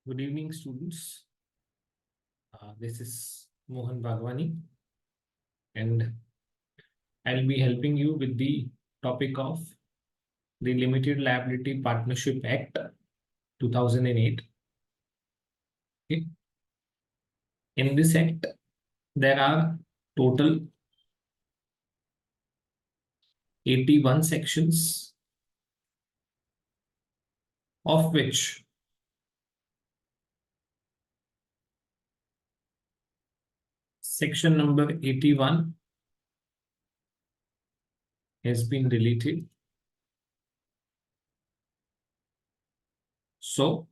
Good evening, students. This is Mohan Bhagwani, and I'll be helping you with the topic of the Limited Liability Partnership Act 2008. Okay. In this act, there are total 81 sections, of which section number 81 has been deleted. So,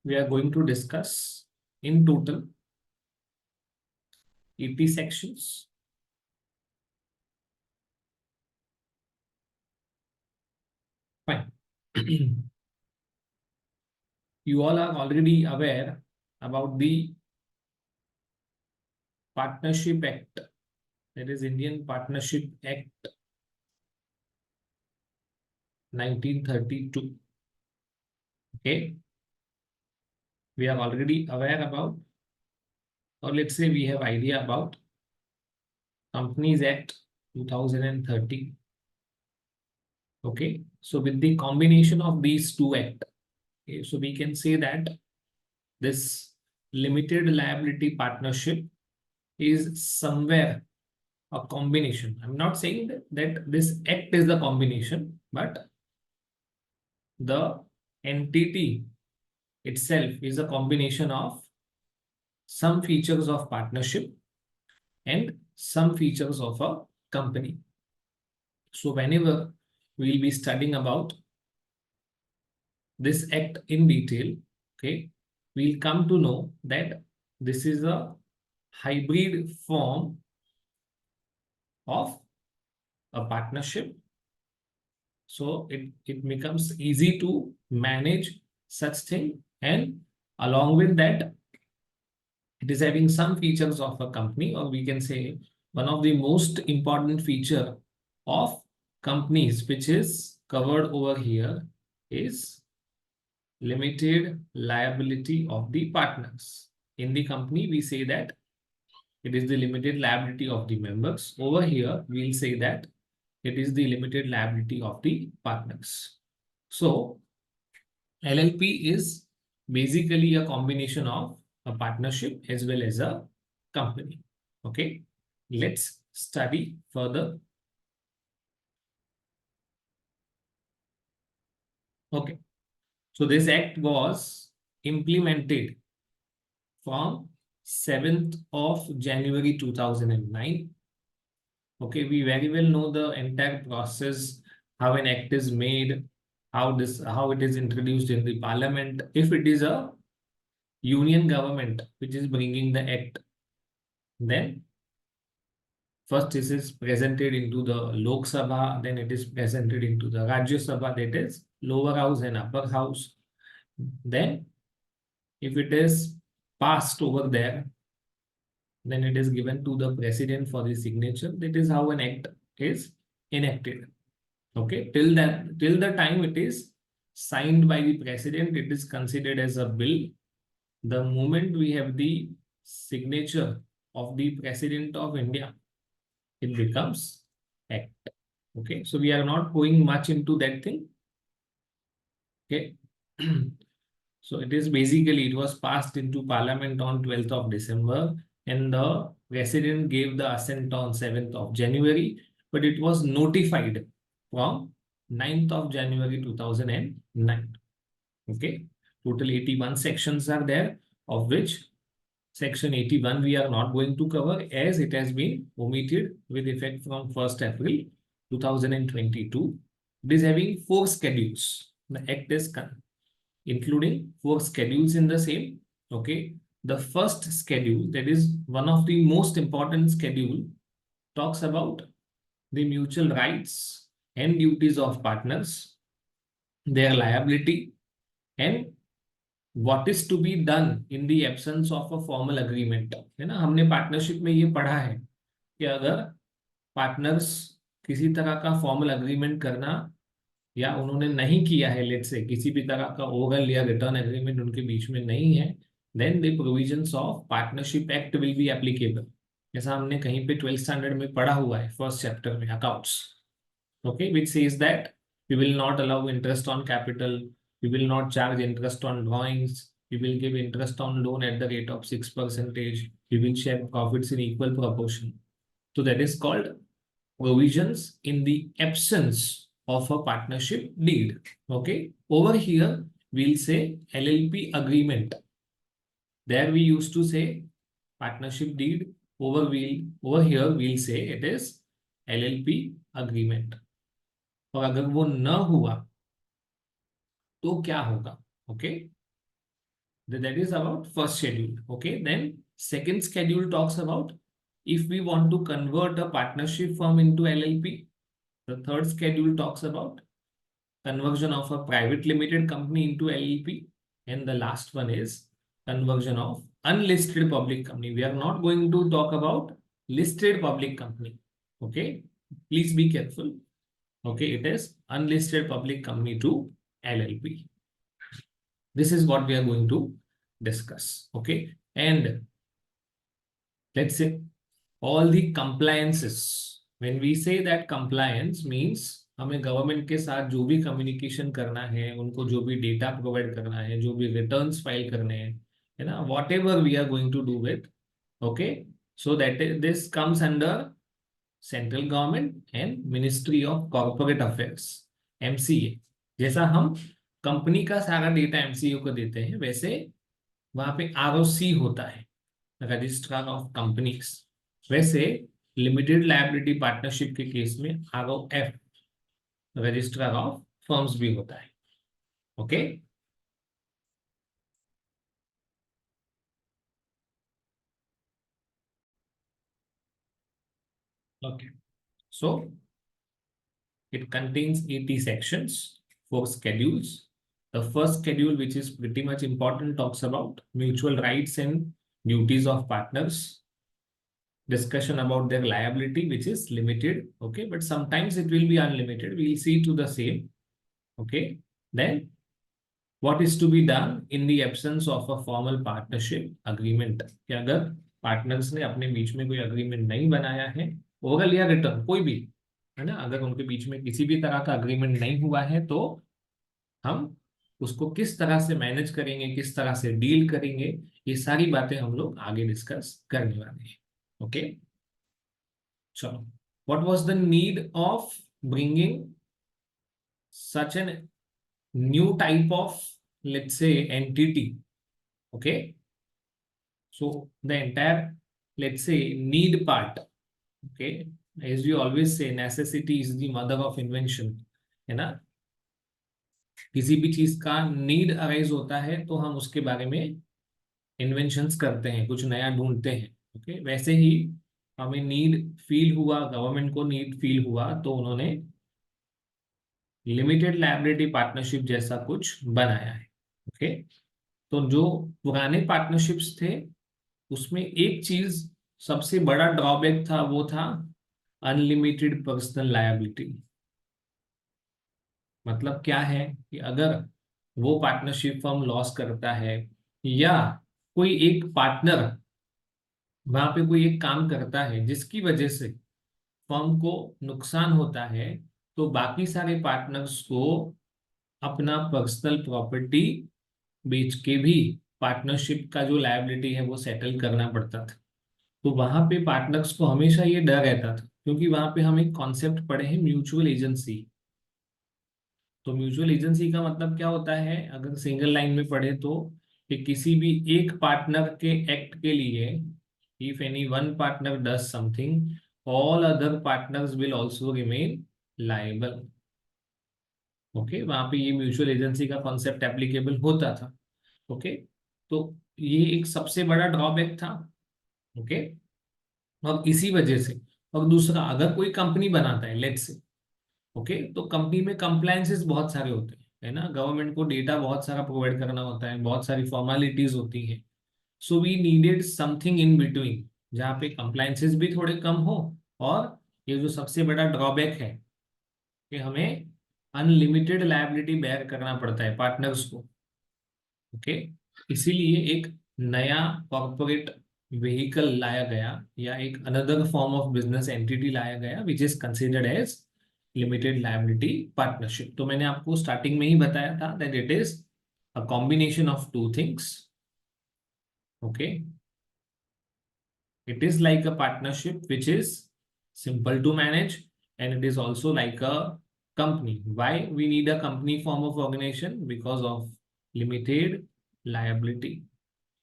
we are going to discuss in total 80 sections. Fine. You all are already aware about the Partnership Act, that is Indian Partnership Act 1932. Okay, we are already aware about, or let's say we have idea about Companies Act 2030. Okay, so with the combination of these two acts, okay, so we can say that this limited liability partnership is somewhere a combination. I'm not saying that this act is the combination, but the entity itself is a combination of some features of partnership and some features of a company. So whenever we'll be studying about this act in detail, okay, we'll come to know that this is a hybrid form of a partnership. So it becomes easy to manage such thing, and along with that, it is having some features of a company, or we can say one of the most important feature of companies which is covered over here is limited liability of the partners. In the company, we say that it is the limited liability of the members. Over here, we'll say that it is the limited liability of the partners. So, LLP is basically a combination of a partnership as well as a company. Okay, let's study further. Okay, so this act was implemented from 7th of January 2009. Okay, we very well know the entire process, how an act is made, how it is introduced in the parliament. If it is a union government which is bringing the act, then first this is presented into the Lok Sabha, then it is presented into the Rajya Sabha, that is lower house and upper house. Then if it is passed over there, then it is given to the president for the signature. That is how an act is enacted. Okay, till the time it is signed by the president, it is considered as a bill. The moment we have the signature of the President of India, it becomes act. Okay, so we are not going much into that thing. Okay, so it is basically, it was passed into parliament on 12th of December, and the president gave the assent on 7th of January, but it was notified from 9th of January 2009. Okay, total 81 sections are there, of which section 81 we are not going to cover as it has been omitted with effect from 1st April 2022. It is having 4 schedules. The act is including 4 schedules in the same. Okay, the first schedule, that is one of the most important schedule, talks about the mutual rights and duties of partners, their liability, and what is to be done in the absence of a formal agreement. है ना, हमने partnership में ये पढ़ा है कि अगर partners किसी तरह का फॉर्मल अग्रीमेंट करना या उन्होंने नहीं किया है, लेट्स से किसी भी तरह का ओरल या रिटर्न एग्रीमेंट उनके बीच में नहीं है, then the provisions of partnership act will be applicable. जैसा हमने कहीं पे 12th स्टैंडर्ड में पढ़ा हुआ है, फर्स्ट चैप्टर में accounts, okay, which says that we will not allow interest on capital, we will not charge interest on drawings, we will give interest on loan at the rate of 6%, we will share profits in equal proportion. So that is called provisions in the absence of a partnership deed. Okay, over here we'll say LLP agreement. There we used to say partnership deed. Over here we'll say it is LLP agreement. और अगर वो न हुआ तो क्या होगा? Okay, that is about first schedule. Okay, then second schedule talks about if we want to convert a partnership firm into LLP. The third schedule talks about conversion of a private limited company into LLP, and the last one is conversion of unlisted public company. We are not going to talk about listed public company. Okay, please be careful. Okay, it is unlisted public company to LLP. This is what we are going to discuss. Okay, and let's say all the compliances. When we say that compliance means हमें government के साथ जो भी communication करना है, उनको जो भी डेटा प्रोवाइड करना है, जो भी रिटर्न्स फाइल करने हैं, है ना, whatever we are going to do with, okay, so that this comes under central government and ministry of corporate affairs, MCA. जैसा हम कंपनी का सारा डेटा एमसीए को देते हैं, वैसे वहां पे आरओसी होता है, रजिस्ट्रार ऑफ कंपनीज। वैसे लिमिटेड लायबिलिटी पार्टनरशिप के केस में आरओएफ, रजिस्ट्रार ऑफ फर्म्स भी होता है। Okay, okay, so it contains 80 sections, 4 schedules. The first schedule, which is pretty much important, talks about mutual rights and duties of partners. Discussion about their liability, which is limited. Okay, but sometimes it will be unlimited. We'll see to the same. Okay, then what is to be done in the absence of a formal partnership agreement? कि अगर partners ने अपने बीच में कोई agreement नहीं बनाया है, oral या रिटर्न कोई भी, है ना, अगर उनके बीच में किसी भी तरह का अग्रीमेंट नहीं हुआ है, तो हम उसको किस तरह से मैनेज करेंगे, किस तरह से डील करेंगे, ये सारी बातें हम लोग आगे डिस्कस करने वाले हैं। ओके, चलो, what was the need of bringing such an new type of, let's say, entity? Okay, so the entire, let's say, need part. Okay, as we always say, necessity is the mother of invention, है ना। किसी भी चीज का need arise होता है तो हम उसके बारे में इन्वेंशंस करते हैं, कुछ नया ढूंढते हैं। ओके, वैसे ही हमें नीड फील हुआ, गवर्नमेंट को नीड फील हुआ, तो उन्होंने लिमिटेड लायबिलिटी पार्टनरशिप जैसा कुछ बनाया है। ओके, तो जो पुराने पार्टनरशिप्स थे उसमें एक चीज सबसे बड़ा ड्रॉबैक था, वो था अनलिमिटेड पर्सनल लायबिलिटी। मतलब क्या है कि अगर वो पार्टनरशिप फर्म लॉस करता है, या कोई एक पार्टनर वहां पे कोई एक काम करता है जिसकी वजह से फर्म को नुकसान होता है, तो बाकी सारे पार्टनर्स को अपना पर्सनल प्रॉपर्टी बेच के भी पार्टनरशिप का जो लायबिलिटी है वो सेटल करना पड़ता था। तो वहां पे पार्टनर्स को हमेशा ये डर रहता था, क्योंकि वहां पे हम एक कॉन्सेप्ट पढ़े हैं, म्यूचुअल एजेंसी। तो म्यूचुअल एजेंसी का मतलब क्या होता है, अगर सिंगल लाइन में पढ़े तो, कि किसी भी एक पार्टनर के एक्ट के लिए, if any one partner does something, all other partners will also remain liable. Okay, वहां पे ये म्यूचुअल एजेंसी का कॉन्सेप्ट एप्लीकेबल होता था। ओके, तो ये एक सबसे बड़ा ड्रॉबैक था। ओके, और इसी वजह से, और दूसरा, अगर कोई कंपनी बनाता है, लेट्स से, ओके, तो कंपनी में कंप्लायंसेस बहुत सारे होते हैं, है ना, गवर्नमेंट को डेटा बहुत सारा प्रोवाइड करना होता है, बहुत सारी फॉर्मेलिटीज होती है। So we needed something in between, जहाँ पे कंप्लायंसेस भी थोड़े कम हो, और ये जो सबसे बड़ा ड्रॉबैक है कि हमें अनलिमिटेड लायबिलिटी बेयर करना पड़ता है पार्टनर्स को। ओके, इसीलिए एक नया कॉर्पोरेट व्हीकल लाया गया, या एक another form of business entity लाया गया which is considered as limited liability partnership. तो मैंने आपको स्टार्टिंग में ही बताया था that it is a combination of two things. Okay, it is like a partnership which is simple to manage, and it is also like a company. Why we need a company form of organization? Because of limited liability.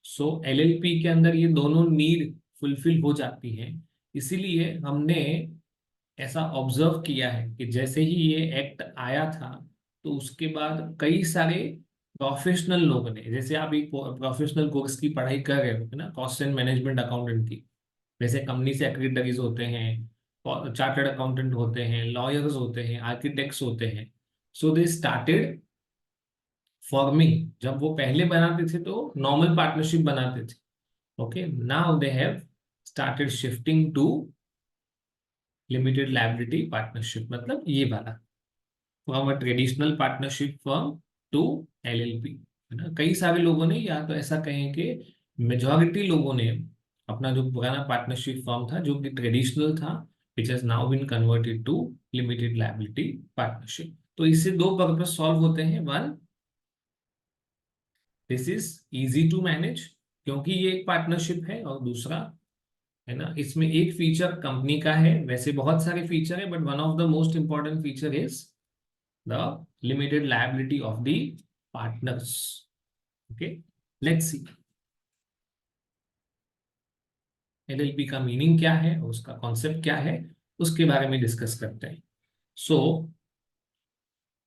So LLP के अंदर ये दोनों need fulfil हो जाती हैं। इसीलिए हमने ऐसा ऑब्जर्व किया है कि जैसे ही ये एक्ट आया था, तो उसके बाद कई सारे प्रोफेशनल लोगों ने, जैसे आप एक प्रोफेशनल कोर्स की पढ़ाई कर रहे हो ना, कॉस्ट एंड मैनेजमेंट अकाउंटेंट की, जैसे कंपनी सेक्रेटरीज होते हैं, चार्टर्ड अकाउंटेंट होते हैं, लॉयर्स होते हैं, आर्किटेक्ट्स होते हैं। सो दे स्टार्टेड फॉर्मिंग, जब वो पहले बनाते थे तो नॉर्मल पार्टनरशिप बनाते थे। Okay, now they have started shifting to limited liability partnership, मतलब ये वाला, from a traditional partnership firm to LLP, है ना। कई सारे लोगों ने, या तो ऐसा कहें कि मेजॉरिटी लोगों ने, अपना जो पुराना पार्टनरशिप फर्म था जो कि ट्रेडिशनल था, which has now been converted to limited liability partnership. तो इससे दो पर्पस सॉल्व होते हैं। One, this is easy to manage क्योंकि ये एक पार्टनरशिप है, और दूसरा, है ना, इसमें एक फीचर कंपनी का है, वैसे बहुत सारे फीचर है, but one of the most important feature is the limited liability of the partners. Okay, let's see LLP का मीनिंग क्या है, उसका कॉन्सेप्ट क्या है, उसके बारे में डिस्कस करते हैं। So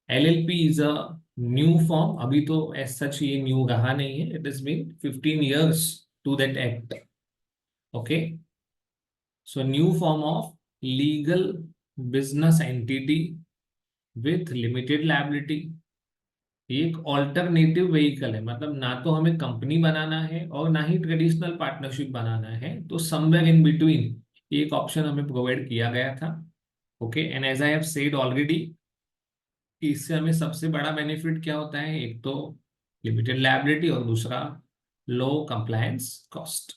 LLP is a new form, अभी तो एज सच ये न्यू रहा नहीं है, it is been 15 years to that act. Okay, so new form of legal business entity with limited liability. ये एक ऑल्टरनेटिव व्हीकल है, मतलब ना तो हमें कंपनी बनाना है और ना ही ट्रेडिशनल पार्टनरशिप बनाना है, तो समवेयर इन बिटवीन एक ऑप्शन हमें प्रोवाइड किया गया था। Okay, and as I have said already कि इससे हमें सबसे बड़ा बेनिफिट क्या होता है, एक तो लिमिटेड लायबिलिटी और दूसरा लो कंप्लायंस कॉस्ट।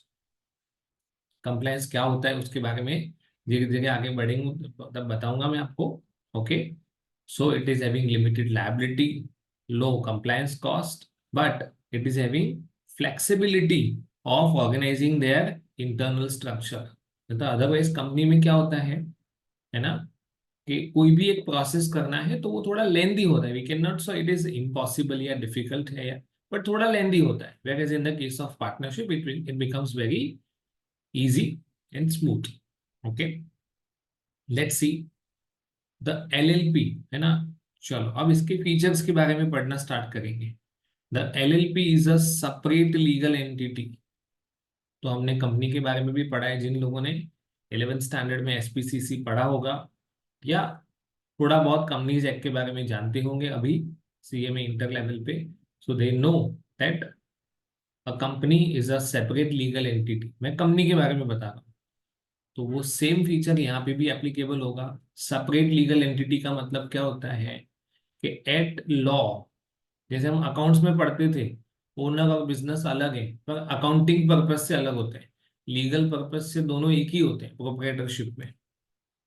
कंप्लायंस क्या होता है उसके बारे में धीरे धीरे आगे बढ़ेंगे तब बताऊंगा मैं आपको। Okay, so it is having limited liability, low compliance cost, but it is having flexibility of organising their internal structure. मतलब अदरवाइज कंपनी में क्या होता है ना, कि कोई भी एक प्रोसेस करना है तो वो थोड़ा लेंदी होता है। We can not so it is impossible या डिफिकल्ट है, या बट थोड़ा लेंदी होता है, whereas in the case of partnership it becomes very easy and smooth. Okay, let's see the LLP, है ना। चलो अब इसके फीचर्स के बारे में पढ़ना स्टार्ट करेंगे। The LLP is a separate legal entity। तो हमने कंपनी के बारे में भी पढ़ा है, जिन लोगों ने 11th स्टैंडर्ड में एसपीसीसी पढ़ा होगा, या थोड़ा बहुत कंपनीज एक्ट के बारे में जानते होंगे अभी सीए में इंटर लेवल पे, so they know that a company is a separate legal entity. मैं कंपनी के बारे में बता रहा हूँ, तो वो सेम फीचर यहाँ पे भी एप्लीकेबल होगा। सेपरेट लीगल एंटिटी का मतलब क्या होता है कि एट लॉ, जैसे हम अकाउंट्स में पढ़ते थे, ओनर और बिजनेस अलग है पर अकाउंटिंग पर्पज से अलग होते हैं, लीगल पर्पज से दोनों एक ही होते हैं प्रोप्राइटरशिप में।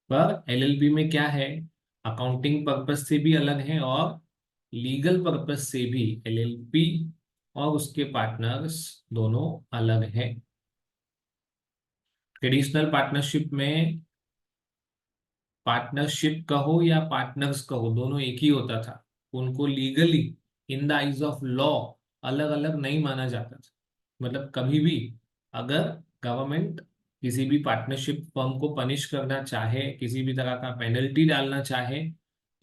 पर एलएलपी में क्या है, अकाउंटिंग पर्पज से भी अलग है और लीगल पर्पज से भी एलएलपी और उसके पार्टनर्स दोनों अलग हैं। ट्रेडिशनल पार्टनरशिप में पार्टनरशिप कहो या पार्टनर्स कहो, दोनों एक ही होता था। उनको legally in the eyes of law अलग अलग नहीं माना जाता था। मतलब कभी भी अगर गवर्नमेंट किसी भी पार्टनरशिप फर्म को पनिश करना चाहे, किसी भी तरह का पेनल्टी डालना चाहे,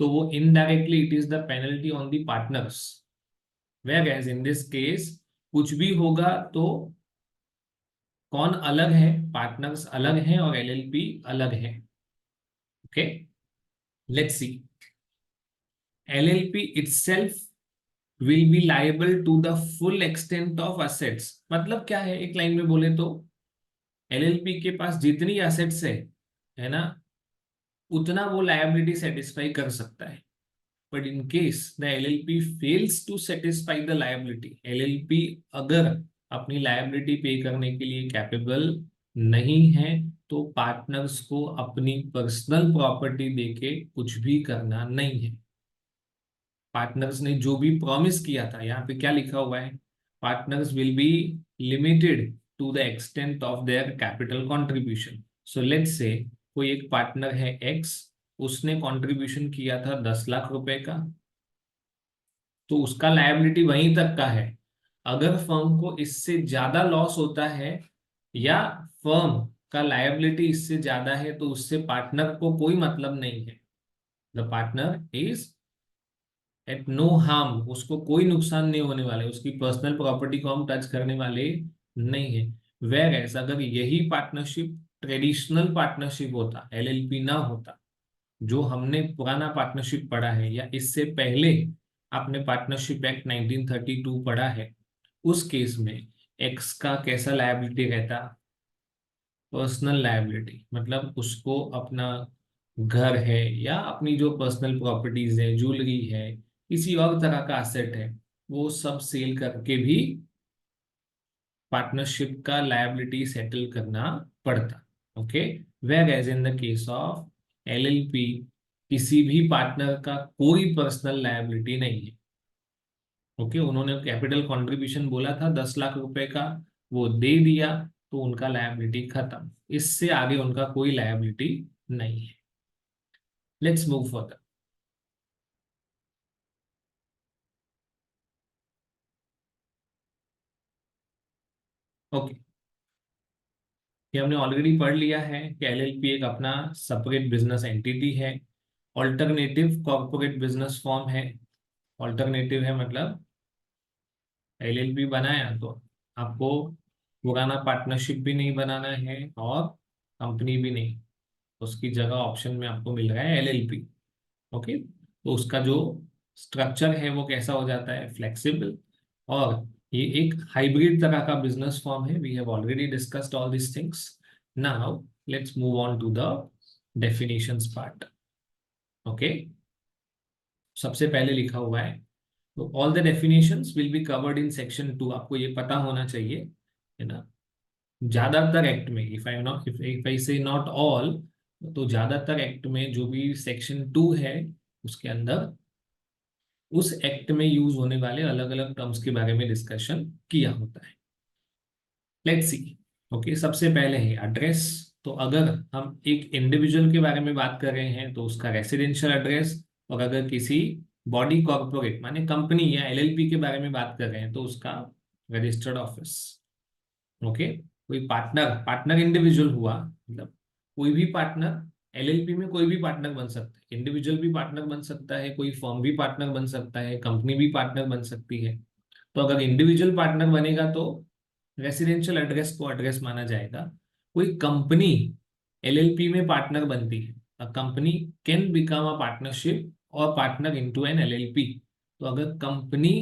तो वो indirectly it is the penalty on the partners. Whereas in this case कुछ भी होगा तो कौन अलग है, पार्टनर्स अलग हैं और एलएलपी अलग है। Okay, let's see LLP itself will be liable to the full extent of assets। मतलब क्या है, एक लाइन में बोले तो LLP के पास जितनी एसेट्स है ना, उतना वो लायबिलिटी सेटिस्फाई कर सकता है। But in case the LLP fails to satisfy the liability, LLP अगर अपनी लायबिलिटी पे करने के लिए कैपेबल नहीं है तो पार्टनर्स को अपनी पर्सनल प्रॉपर्टी देके कुछ भी करना नहीं है। पार्टनर्स ने जो भी प्रॉमिस किया था, यहाँ पे क्या लिखा हुआ है, partners will be limited to the extent of their capital contribution. So let's say कोई एक पार्टनर है एक्स, उसने कंट्रीब्यूशन किया था 10 लाख रुपए का, तो उसका लायबिलिटी वहीं तक का है। अगर फर्म को इससे ज्यादा लॉस होता है या फर्म का लायबिलिटी इससे ज्यादा है तो उससे पार्टनर को कोई मतलब नहीं है। The partner is at no harm, उसको कोई नुकसान नहीं होने वाला है, उसकी पर्सनल प्रॉपर्टी को हम टच करने वाले नहीं है। वेर एज अगर यही पार्टनरशिप ट्रेडिशनल पार्टनरशिप होता, एलएलपी ना होता, जो हमने पुराना पार्टनरशिप पढ़ा है या इससे पहले आपने पार्टनरशिप एक्ट 1932 पढ़ा है, उस केस में एक्स का कैसा लायबिलिटी रहता, पर्सनल लायबिलिटी, मतलब उसको अपना घर है या अपनी जो पर्सनल प्रॉपर्टीज है, ज्वेलरी है, किसी और तरह का एसेट है, वो सब सेल करके भी पार्टनरशिप का लायबिलिटी सेटल करना पड़ता। Okay, whereas in the case of LLP किसी भी पार्टनर का कोई पर्सनल लायबिलिटी नहीं है। ओके, उन्होंने कैपिटल कंट्रीब्यूशन बोला था 10 लाख रुपए का, वो दे दिया, तो उनका लायबिलिटी खत्म, इससे आगे उनका कोई लायबिलिटी नहीं है। Let's move further. ओके, ये हमने ऑलरेडी पढ़ लिया है कि एलएलपी एक अपना सेपरेट बिजनेस एंटिटी है, ऑल्टरनेटिव कॉर्पोरेट बिजनेस फॉर्म है। ऑल्टरनेटिव है मतलब एलएलपी बनाया तो आपको पुराना पार्टनरशिप भी नहीं बनाना है और कंपनी भी नहीं, उसकी जगह ऑप्शन में आपको मिल रहा है एलएलपी। ओके, तो उसका जो स्ट्रक्चर है वो कैसा हो जाता है, फ्लेक्सिबल, और ये एक हाइब्रिड तरह का बिजनेस फॉर्म है। We have already discussed all this things. Now let's move on to the definitions part. Okay, सबसे पहले लिखा हुआ है, तो all the definitions will be covered in section 2, आपको ये पता होना चाहिए, है ना। ज्यादातर एक्ट में, इफ आई से नॉट ऑल, तो ज्यादातर एक्ट में जो भी सेक्शन 2 है उसके अंदर उस एक्ट में यूज होने वाले अलग अलग टर्म्स के बारे में डिस्कशन किया होता है। Let's see. ओके, सबसे पहले है एड्रेस। तो अगर हम एक इंडिविजुअल के बारे में बात कर रहे हैं तो उसका रेसिडेंशियल एड्रेस, और अगर किसी बॉडी कॉर्पोरेट माने कंपनी या एलएलपी के बारे में बात कर रहे हैं तो उसका रजिस्टर्ड ऑफिस। ओके, कोई पार्टनर, पार्टनर इंडिविजुअल हुआ, मतलब कोई भी पार्टनर, एलएलपी में कोई भी पार्टनर बन सकता है, इंडिविजुअल भी पार्टनर बन सकता है, कोई फर्म भी पार्टनर बन सकता है, कंपनी भी पार्टनर बन सकती है। तो अगर इंडिविजुअल पार्टनर बनेगा तो रेसिडेंशियल एड्रेस को एड्रेस माना जाएगा। कोई कंपनी एलएलपी में पार्टनर बनती है, a company can become a partnership और पार्टनर इनटू एन एलएलपी। तो अगर कंपनी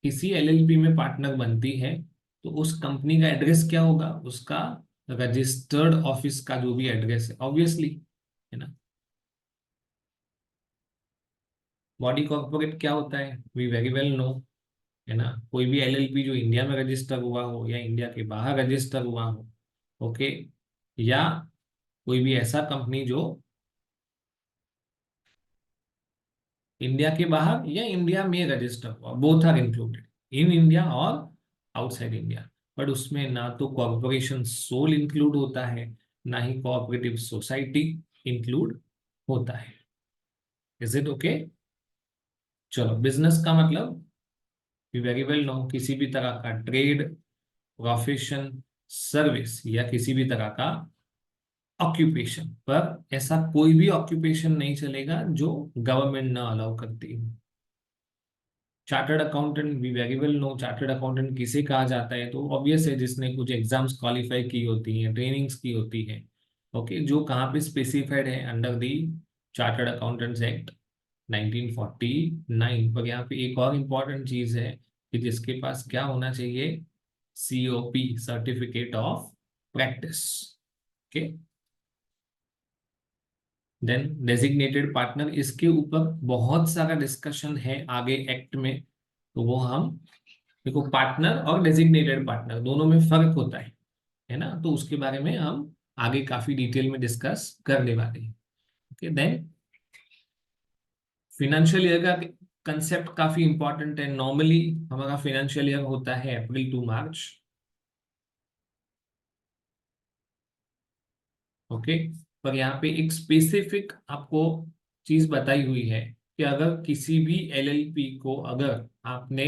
किसी एलएलपी में पार्टनर बनती है तो उस कंपनी का एड्रेस क्या होगा, उसका रजिस्टर्ड ऑफिस का जो भी एड्रेस है, ऑब्वियसली, है ना। बॉडी कॉर्पोरेट क्या होता है, वी वेरी वेल नो, है ना। कोई भी एलएलपी जो इंडिया में रजिस्टर हुआ हो या इंडिया के बाहर रजिस्टर हुआ हो, ओके, या कोई भी ऐसा कंपनी जो इंडिया के बाहर या इंडिया में रजिस्टर हुआ, both are included, in India और आउटसाइड इंडिया। बट उसमें ना तो कॉर्पोरेशन सोल इंक्लूड होता है, ना ही कोऑपरेटिव सोसाइटी इंक्लूड होता है। Is it okay? चलो, बिजनेस का मतलब वी वेरी वेल नो, किसी भी तरह का ट्रेड, प्रोफेशन, सर्विस या किसी भी तरह का ऑक्यूपेशन, पर ऐसा कोई भी ऑक्यूपेशन नहीं चलेगा जो गवर्नमेंट ना अलाउ करती हो। Chartered accountant, we very well know chartered accountant किसे कहा जाता है, तो ऑब्वियस है जिसने कुछ एग्जाम्स क्वालिफाई की होती हैं, ट्रेनिंग्स की होती है। ओके, जो कहाँ पे स्पेसिफाइड है, under the chartered accountants act 1949। पर यहाँ पे एक और इम्पॉर्टेंट चीज है कि जिसके पास क्या होना चाहिए, COP, certificate of practice. Okay, then designated partner, इसके ऊपर बहुत सारा डिस्कशन है आगे एक्ट में, तो वो हम, देखो पार्टनर और डेजिग्नेटेड पार्टनर दोनों में फर्क होता है ना, तो उसके बारे में हम आगे काफी डिटेल में डिस्कस करने वाले हैं। ओके, देन फिनेंशियल ईयर का कंसेप्ट काफी इंपॉर्टेंट है। नॉर्मली हमारा फाइनेंशियल ईयर होता है अप्रैल टू मार्च। ओके, पर यहाँ पे एक स्पेसिफिक आपको चीज बताई हुई है कि अगर किसी भी एलएलपी को, अगर आपने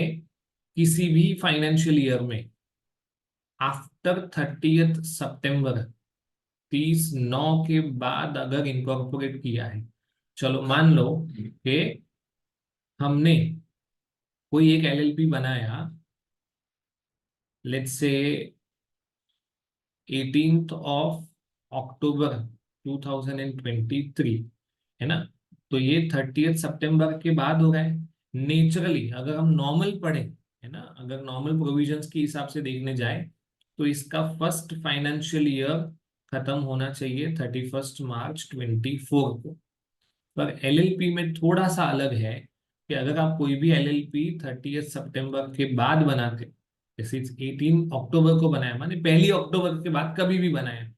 किसी भी फाइनेंशियल ईयर में आफ्टर 30 सितंबर, 30/9 के बाद अगर इनकॉर्पोरेट किया है, चलो मान लो कि हमने कोई एक एलएलपी बनाया, लेट्स से 18 अक्टूबर 2023, है ना, तो ये 30 सितंबर के बाद हो रहा है। नेचुरली अगर हम नॉर्मल पढ़े, है ना, अगर नॉर्मल प्रोविजंस के हिसाब से देखने जाए, तो इसका फर्स्ट फाइनेंशियल ईयर खत्म होना चाहिए 31 मार्च 2024 को। पर एलएलपी में थोड़ा सा अलग है कि अगर आप कोई भी एलएलपी 30 सितंबर के बाद बनाते, जैसे 18 अक्टूबर को बनाया, माने 1 अक्टूबर के बाद कभी भी बनाया,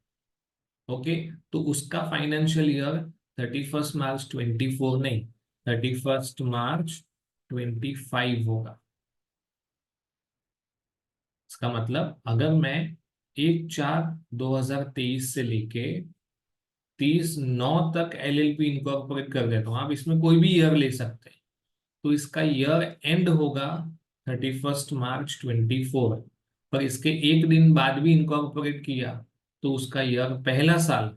ओके, तो उसका फाइनेंशियल ईयर 31 मार्च 2024 नहीं, 31 मार्च 2025 होगा। इसका मतलब अगर मैं 1/4/2023 से लेके 30/9 तक एलएलपी इनकॉर्पोरेट कर देता हूँ, आप इसमें कोई भी ईयर ले सकते हैं, तो इसका ईयर एंड होगा 31 मार्च 2024। पर इसके एक दिन बाद भी इनकॉर्पोरेट किया तो उसका ईयर, पहला साल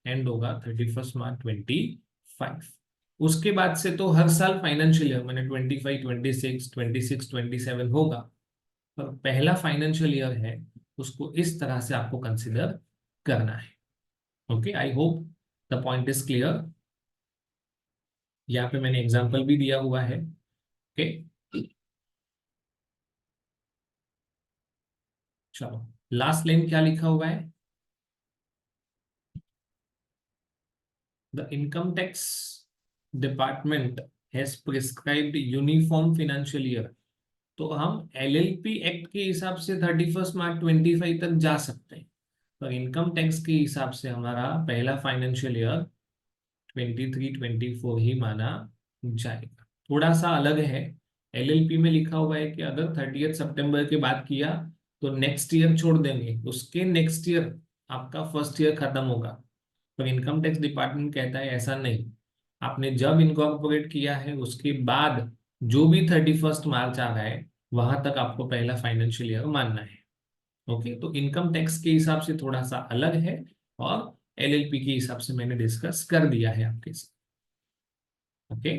एंड होगा 31 मार्च 2025। उसके बाद से तो हर साल फाइनेंशियल ईयर, मैंने 25, 26, 26, 27 होगा, पर पहला फाइनेंशियल ईयर है, उसको इस तरह से आपको कंसिडर करना है। Okay, I hope the point is clear. यहाँ पे मैंने एग्जांपल भी दिया हुआ है। ओके, चलो लास्ट लाइन क्या लिखा हुआ है, the income tax department has prescribed uniform financial year. तो हम एलएलपी एक्ट के हिसाब से 31 मार्च 2025 तक जा सकते हैं, पर इनकम टैक्स के हिसाब से हमारा पहला फाइनेंशियल ईयर 23-24 ही माना जाएगा। थोड़ा सा अलग है, एलएलपी में लिखा हुआ है कि अगर 30 सितंबर के बाद किया तो नेक्स्ट ईयर छोड़ देंगे, उसके नेक्स्ट ईयर आपका फर्स्ट ईयर खत्म होगा। पर इनकम टैक्स डिपार्टमेंट कहता है ऐसा नहीं, आपने जब इनकॉर्पोरेट किया है उसके बाद जो भी 31 मार्च आ रहा है वहां तक आपको पहला फाइनेंशियल ईयर मानना है। ओके, तो इनकम टैक्स के हिसाब से थोड़ा सा अलग है, और एलएलपी के हिसाब से मैंने डिस्कस कर दिया है आपके साथ। Okay,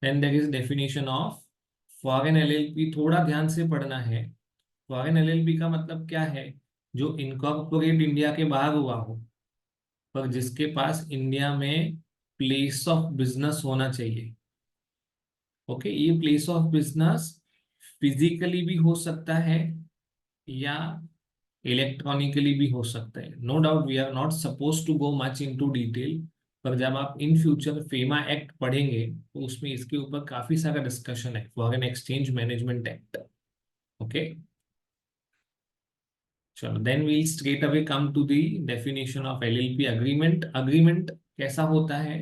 then there is definition of foreign LLP. थोड़ा ध्यान से पढ़ना है। फॉरेन एलएलपी का मतलब क्या है, जो इनकॉर्पोरेट इंडिया के बाहर हुआ हो, पर जिसके पास इंडिया में प्लेस ऑफ बिजनेस होना चाहिए। ओके, ये प्लेस ऑफ बिजनेस फिजिकली भी हो सकता है या इलेक्ट्रॉनिकली भी हो सकता है। No doubt we are not suppose to go much into detail, पर जब आप इन फ्यूचर फेमा एक्ट पढ़ेंगे तो उसमें इसके ऊपर काफी सारा डिस्कशन है, foreign exchange management act. Okay, चलो then we straight away come to the definition of LLP agreement. Agreement कैसा होता है,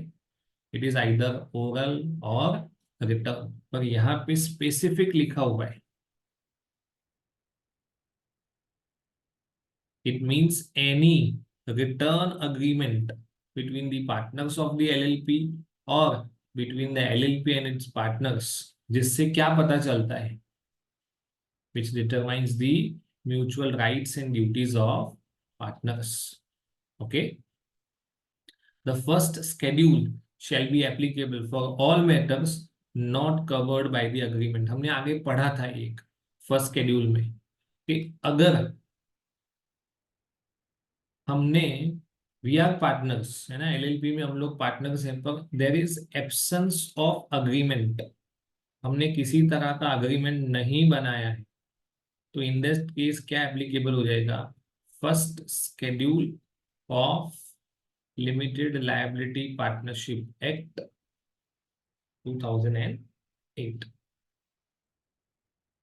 it is either oral or written, पर यहाँ पे स्पेसिफिक लिखा हुआ है, it means any return agreement between the partners of the LLP or between the LLP and its partners, जिससे क्या पता चलता है, which determines the mutual rights and duties of partners. Okay, the first schedule shall be applicable for all matters not covered by the agreement. हमने आगे पढ़ा था एक फर्स्ट शेड्यूल में कि अगर हमने, वी आर पार्टनर्स, है ना, एलएलपी में हम लोग पार्टनर्स हैं, पर there is absence of agreement, हमने किसी तरह का अग्रीमेंट नहीं बनाया है, तो इन दिस केस क्या एप्लीकेबल हो जाएगा, first schedule of limited liability partnership act 2008.